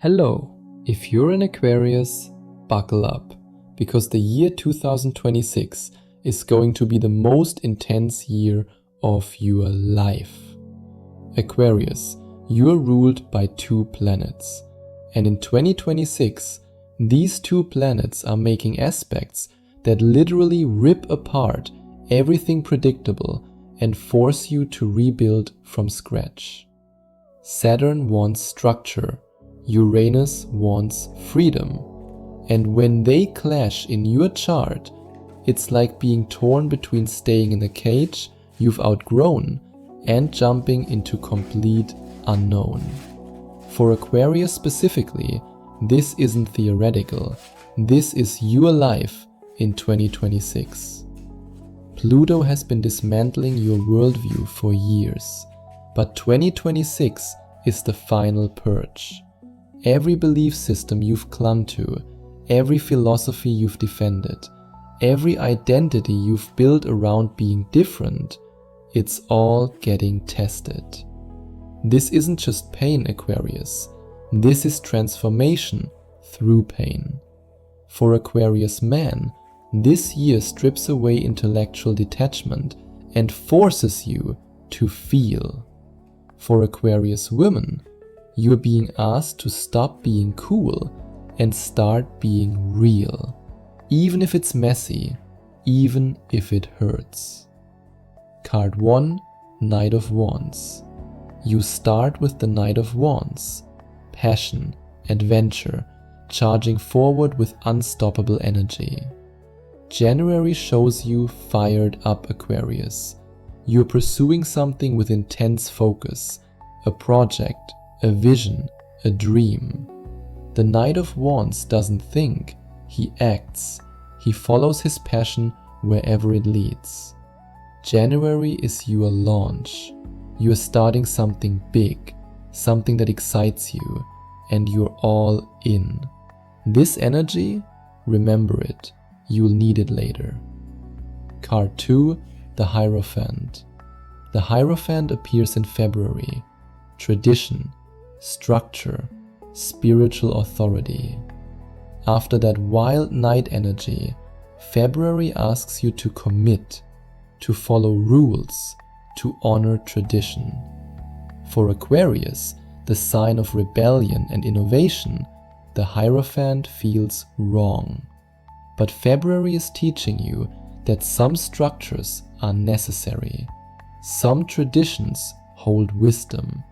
Hello, if you're an Aquarius, buckle up, because the year 2026 is going to be the most intense year of your life. Aquarius, you're ruled by two planets, and in 2026, these two planets are making aspects that literally rip apart everything predictable and force you to rebuild from scratch. Saturn wants structure, Uranus wants freedom, and when they clash in your chart, it's like being torn between staying in a cage you've outgrown and jumping into complete unknown. For Aquarius specifically, this isn't theoretical, this is your life in 2026. Pluto has been dismantling your worldview for years, but 2026 is the final purge. Every belief system you've clung to, every philosophy you've defended, every identity you've built around being different, it's all getting tested. This isn't just pain, Aquarius. This is transformation through pain. For Aquarius man, this year strips away intellectual detachment and forces you to feel. For Aquarius woman, you're being asked to stop being cool and start being real, even if it's messy, even if it hurts. Card 1, Knight of Wands. You start with the Knight of Wands, passion, adventure, charging forward with unstoppable energy. January shows you fired up, Aquarius. You're pursuing something with intense focus, a project, a vision, a dream. The Knight of Wands doesn't think, he acts. He follows his passion wherever it leads. January is your launch. You're starting something big, something that excites you, and you're all in. This energy, remember it, you'll need it later. Card 2, the Hierophant. The Hierophant appears in February. Tradition, structure, spiritual authority. After that wild night energy, February asks you to commit, to follow rules, to honor tradition. For Aquarius, the sign of rebellion and innovation, the Hierophant feels wrong. But February is teaching you that some structures are necessary. Some traditions hold wisdom.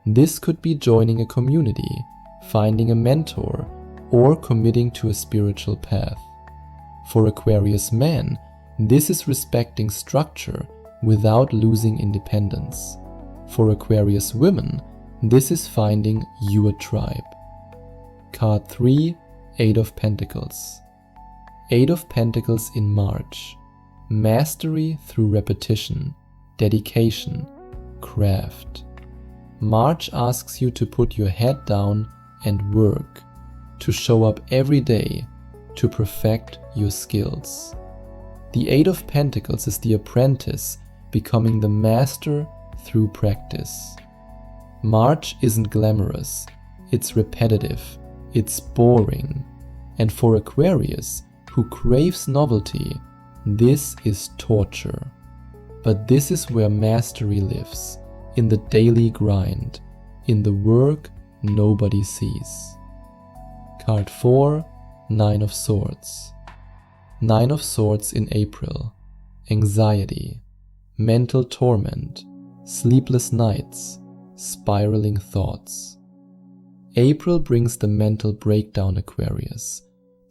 This could be joining a community, finding a mentor, or committing to a spiritual path. For Aquarius man, this is respecting structure without losing independence. For Aquarius women, this is finding your tribe. Card 3, Eight of Pentacles. Eight of Pentacles in March. Mastery through repetition, dedication, craft. March asks you to put your head down and work, to show up every day, to perfect your skills. The Eight of Pentacles is the apprentice becoming the master through practice. March isn't glamorous, it's repetitive, it's boring. And for Aquarius, who craves novelty, this is torture. But this is where mastery lives, in the daily grind, in the work nobody sees. Card 4, Nine of Swords. Nine of Swords in April. Anxiety, mental torment, sleepless nights, spiraling thoughts. April brings the mental breakdown, Aquarius.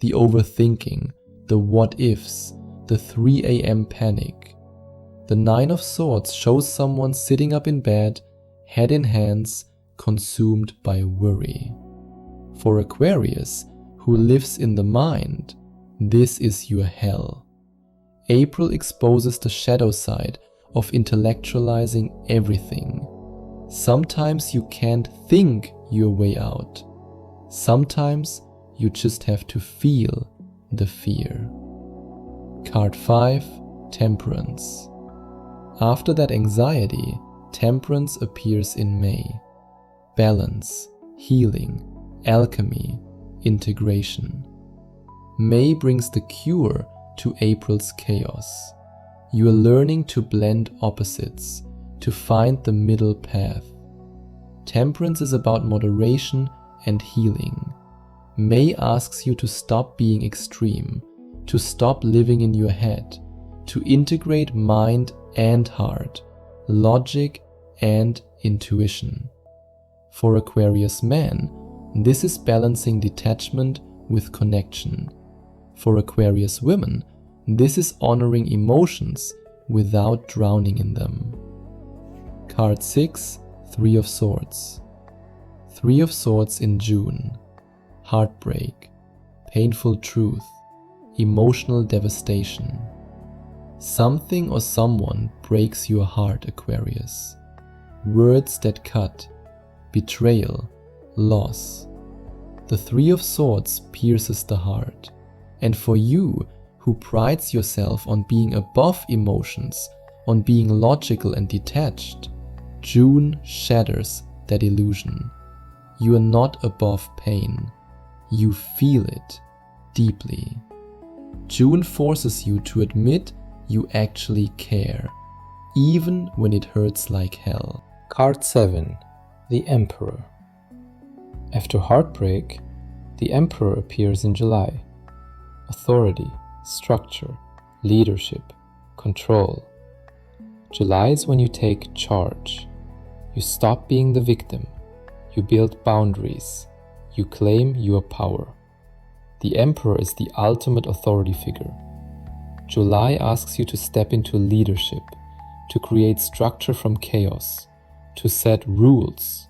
The overthinking, the what-ifs, the 3 a.m. panic. The Nine of Swords shows someone sitting up in bed, head in hands, consumed by worry. For Aquarius, who lives in the mind, this is your hell. April exposes the shadow side of intellectualizing everything. Sometimes you can't think your way out. Sometimes you just have to feel the fear. Card 5, Temperance. After that anxiety, Temperance appears in May. Balance, healing, alchemy, integration. May brings the cure to April's chaos. You are learning to blend opposites, to find the middle path. Temperance is about moderation and healing. May asks you to stop being extreme, to stop living in your head, to integrate mind and heart, logic and intuition. For Aquarius man, this is balancing detachment with connection. For Aquarius women, this is honoring emotions without drowning in them. Card 6, Three of Swords. Three of Swords in June. Heartbreak, painful truth, emotional devastation. Something or someone breaks your heart, Aquarius. Words that cut, betrayal, loss. The Three of Swords pierces the heart. And for you, who prides yourself on being above emotions, on being logical and detached, June shatters that illusion. You are not above pain. You feel it deeply. June forces you to admit you actually care, even when it hurts like hell. Card 7. The Emperor. After heartbreak, the Emperor appears in July. Authority, structure, leadership, control. July is when you take charge. You stop being the victim. You build boundaries. You claim your power. The Emperor is the ultimate authority figure. July asks you to step into leadership, to create structure from chaos, to set rules.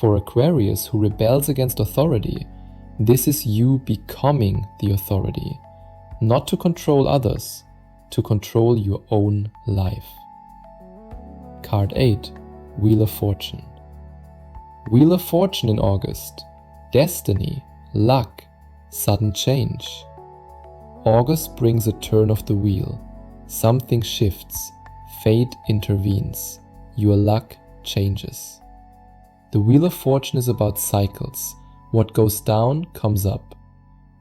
For Aquarius, who rebels against authority, this is you becoming the authority, not to control others, to control your own life. Card 8, Wheel of Fortune. Wheel of Fortune in August. Destiny, luck, sudden change. August brings a turn of the wheel. Something shifts, fate intervenes, your luck changes. The Wheel of Fortune is about cycles. What goes down comes up.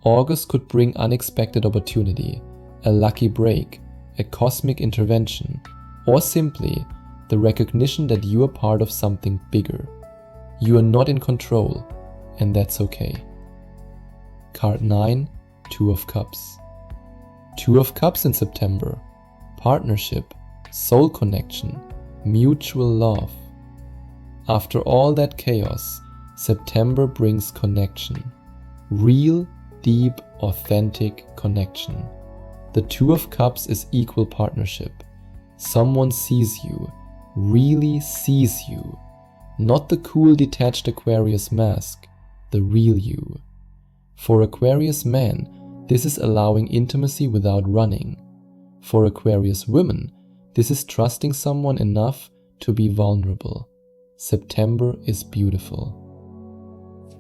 August could bring unexpected opportunity, a lucky break, a cosmic intervention, or simply the recognition that you are part of something bigger. You are not in control, and that's okay. Card 9, Two of Cups. Two of Cups in September. Partnership, soul connection, mutual love. After all that chaos, September brings connection. Real, deep, authentic connection. The Two of Cups is equal partnership. Someone sees you, really sees you. Not the cool detached Aquarius mask, the real you. For Aquarius man, this is allowing intimacy without running. For Aquarius women, this is trusting someone enough to be vulnerable. September is beautiful.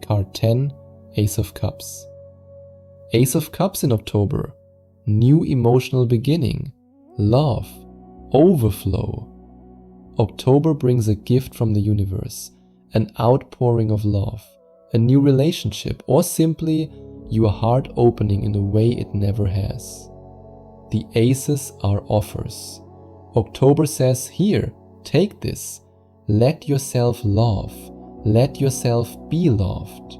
Card 10, Ace of Cups. Ace of Cups in October. New emotional beginning, love, overflow. October brings a gift from the universe, an outpouring of love, a new relationship, or simply your heart opening in a way it never has. The aces are offers. October says, here, take this. Let yourself love. Let yourself be loved.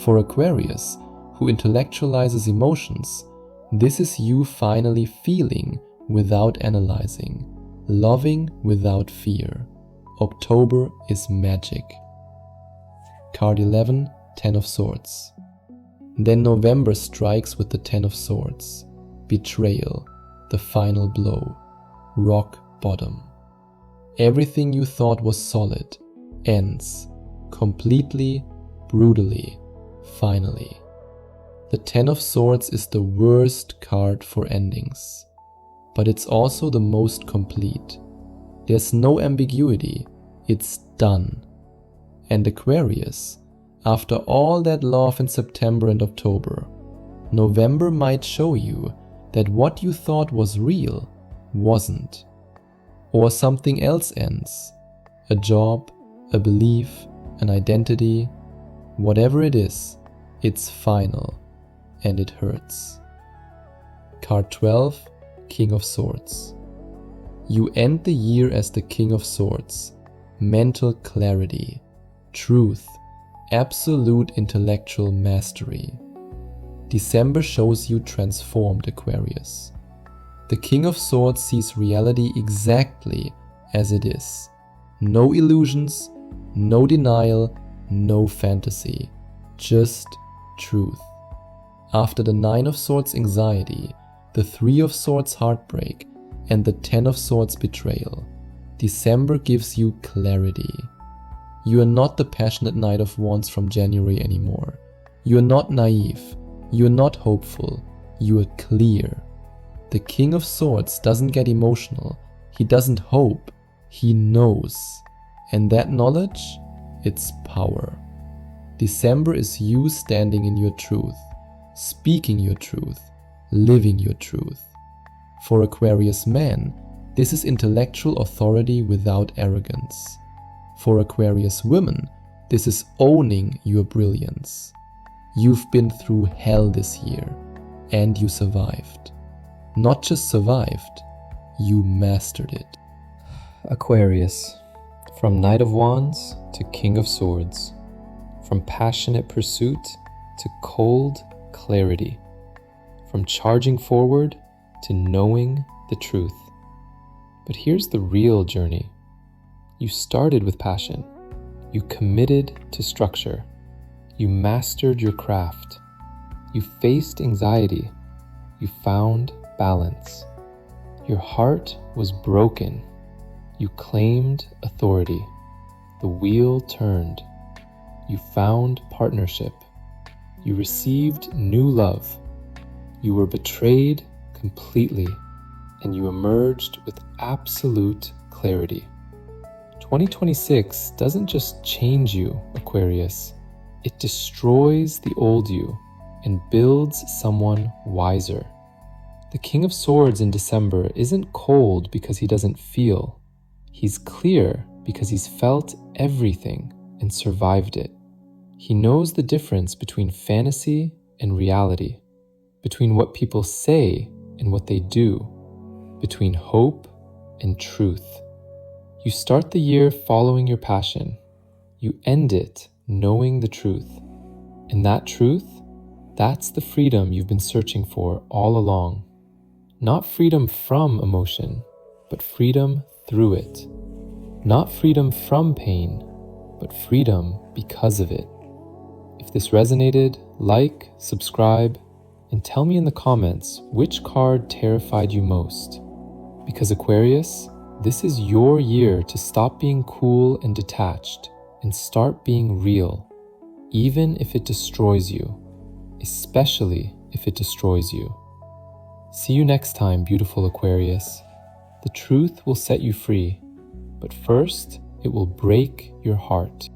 For Aquarius, who intellectualizes emotions, this is you finally feeling without analyzing, loving without fear. October is magic. Card 11, Ten of Swords. Then November strikes with the Ten of Swords. Betrayal, the final blow, rock bottom. Everything you thought was solid ends, completely, brutally, finally. The Ten of Swords is the worst card for endings, but it's also the most complete. There's no ambiguity, it's done. And Aquarius, after all that love in September and October, November might show you that what you thought was real wasn't. Or something else ends. A job, a belief, an identity. Whatever it is, it's final, and it hurts. Card 12, King of Swords. You end the year as the King of Swords. Mental clarity, truth, absolute intellectual mastery. December shows you transformed, Aquarius. The King of Swords sees reality exactly as it is. No illusions, no denial, no fantasy, just truth. After the 9 of Swords anxiety, the 3 of Swords heartbreak, and the 10 of Swords betrayal, December gives you clarity. You are not the passionate Knight of Wands from January anymore. You are not naive. You are not hopeful. You are clear. The King of Swords doesn't get emotional. He doesn't hope. He knows. And that knowledge, it's power. December is you standing in your truth, speaking your truth, living your truth. For Aquarius men, this is intellectual authority without arrogance. For Aquarius women, this is owning your brilliance. You've been through hell this year, and you survived. Not just survived, you mastered it. Aquarius, from Knight of Wands to King of Swords, from passionate pursuit to cold clarity, from charging forward to knowing the truth. But here's the real journey. You started with passion. You committed to structure. You mastered your craft. You faced anxiety. You found balance. Your heart was broken. You claimed authority. The wheel turned. You found partnership. You received new love. You were betrayed completely, and you emerged with absolute clarity. 2026 doesn't just change you, Aquarius. It destroys the old you and builds someone wiser. The King of Swords in December isn't cold because he doesn't feel. He's clear because he's felt everything and survived it. He knows the difference between fantasy and reality, between what people say and what they do, between hope and truth. You start the year following your passion. You end it knowing the truth. And that truth, that's the freedom you've been searching for all along. Not freedom from emotion, but freedom through it. Not freedom from pain, but freedom because of it. If this resonated, like, subscribe, and tell me in the comments which card terrified you most. Because Aquarius, this is your year to stop being cool and detached and start being real, even if it destroys you, especially if it destroys you. See you next time, beautiful Aquarius. The truth will set you free, but first, it will break your heart.